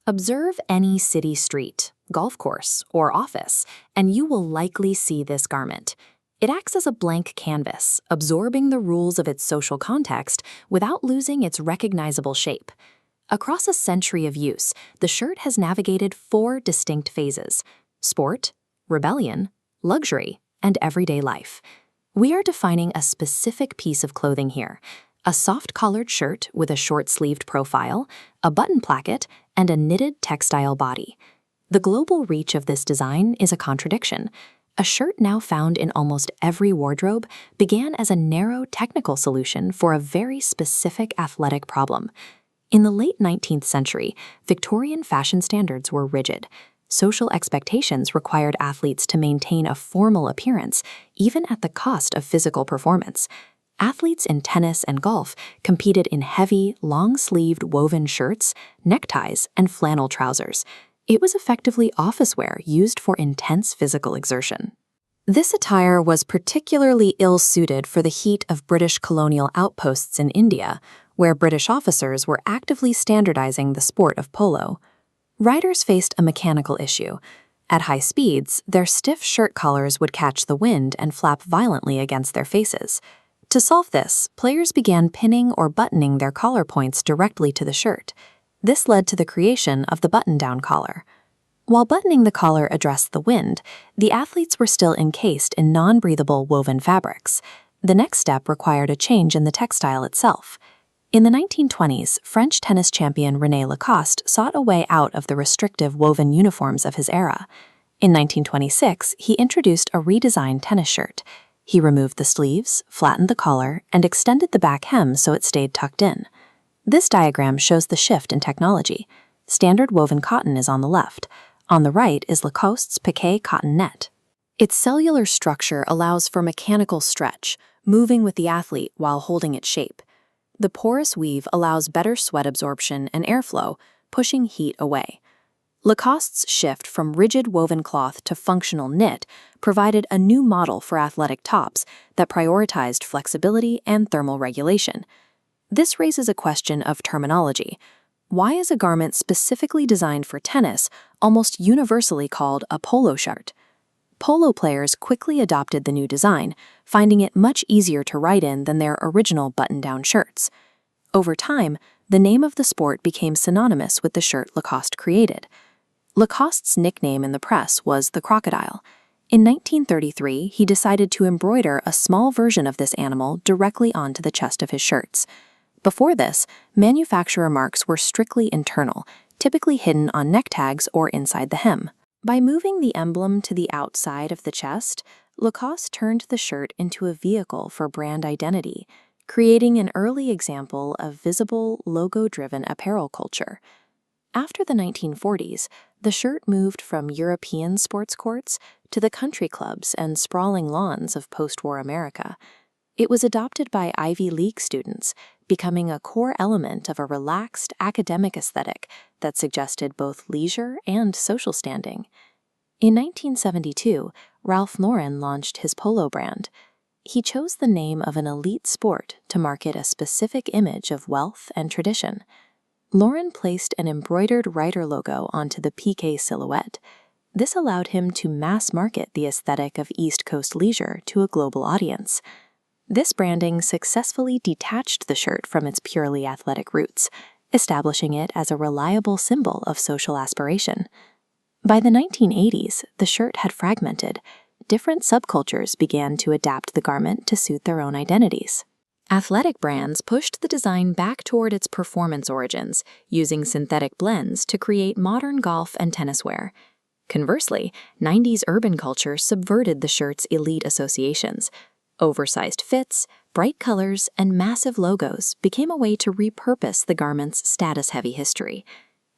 Observe any city street, golf course, or office, and you will likely see this garment. It acts as a blank canvas, absorbing the rules of its social context without losing its recognizable shape. Across a century of use, the shirt has navigated 4 distinct phases: sport, rebellion, luxury, and everyday life. We are defining a specific piece of clothing here: a soft-collared shirt with a short-sleeved profile, a button placket, and a knitted textile body. The global reach of this design is a contradiction. A shirt now found in almost every wardrobe began as a narrow technical solution for a very specific athletic problem. In the late 19th century, Victorian fashion standards were rigid. Social expectations required athletes to maintain a formal appearance, even at the cost of physical performance. Athletes in tennis and golf competed in heavy, long-sleeved woven shirts, neckties, and flannel trousers. It was effectively office wear used for intense physical exertion. This attire was particularly ill-suited for the heat of British colonial outposts in India, where British officers were actively standardizing the sport of polo. Riders faced a mechanical issue. At high speeds, their stiff shirt collars would catch the wind and flap violently against their faces. To solve this, players began pinning or buttoning their collar points directly to the shirt. This led to the creation of the button-down collar. While buttoning the collar addressed the wind, the athletes were still encased in non-breathable woven fabrics. The next step required a change in the textile itself. In the 1920s, French tennis champion René Lacoste sought a way out of the restrictive woven uniforms of his era. In 1926, he introduced a redesigned tennis shirt. He removed the sleeves, flattened the collar, and extended the back hem so it stayed tucked in. This diagram shows the shift in technology. Standard woven cotton is on the left. On the right is Lacoste's piqué cotton net. Its cellular structure allows for mechanical stretch, moving with the athlete while holding its shape. The porous weave allows better sweat absorption and airflow, pushing heat away. Lacoste's shift from rigid woven cloth to functional knit provided a new model for athletic tops that prioritized flexibility and thermal regulation. This raises a question of terminology. Why is a garment specifically designed for tennis almost universally called a polo shirt? Polo players quickly adopted the new design, finding it much easier to write in than their original button-down shirts. Over time, the name of the sport became synonymous with the shirt Lacoste created. Lacoste's nickname in the press was the crocodile. In 1933, he decided to embroider a small version of this animal directly onto the chest of his shirts. Before this, manufacturer marks were strictly internal, typically hidden on neck tags or inside the hem. By moving the emblem to the outside of the chest, Lacoste turned the shirt into a vehicle for brand identity, creating an early example of visible, logo-driven apparel culture. After the 1940s, the shirt moved from European sports courts to the country clubs and sprawling lawns of post-war America. It was adopted by Ivy League students, becoming a core element of a relaxed academic aesthetic that suggested both leisure and social standing. In 1972, Ralph Lauren launched his Polo brand. He chose the name of an elite sport to market a specific image of wealth and tradition. Lauren placed an embroidered rider logo onto the piqué silhouette. This allowed him to mass-market the aesthetic of East Coast leisure to a global audience. This branding successfully detached the shirt from its purely athletic roots, establishing it as a reliable symbol of social aspiration. By the 1980s, the shirt had fragmented. Different subcultures began to adapt the garment to suit their own identities. Athletic brands pushed the design back toward its performance origins, using synthetic blends to create modern golf and tennis wear. Conversely, 90s urban culture subverted the shirt's elite associations. Oversized fits, bright colors, and massive logos became a way to repurpose the garment's status-heavy history.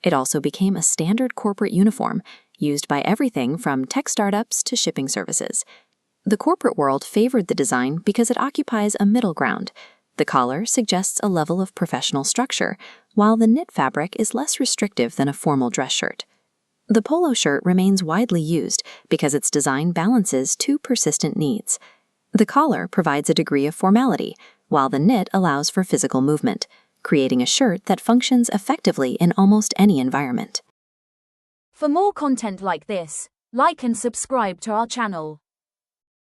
It also became a standard corporate uniform, used by everything from tech startups to shipping services. The corporate world favored the design because it occupies a middle ground. The collar suggests a level of professional structure, while the knit fabric is less restrictive than a formal dress shirt. The polo shirt remains widely used because its design balances 2 persistent needs. The collar provides a degree of formality, while the knit allows for physical movement, creating a shirt that functions effectively in almost any environment. For more content like this, like and subscribe to our channel.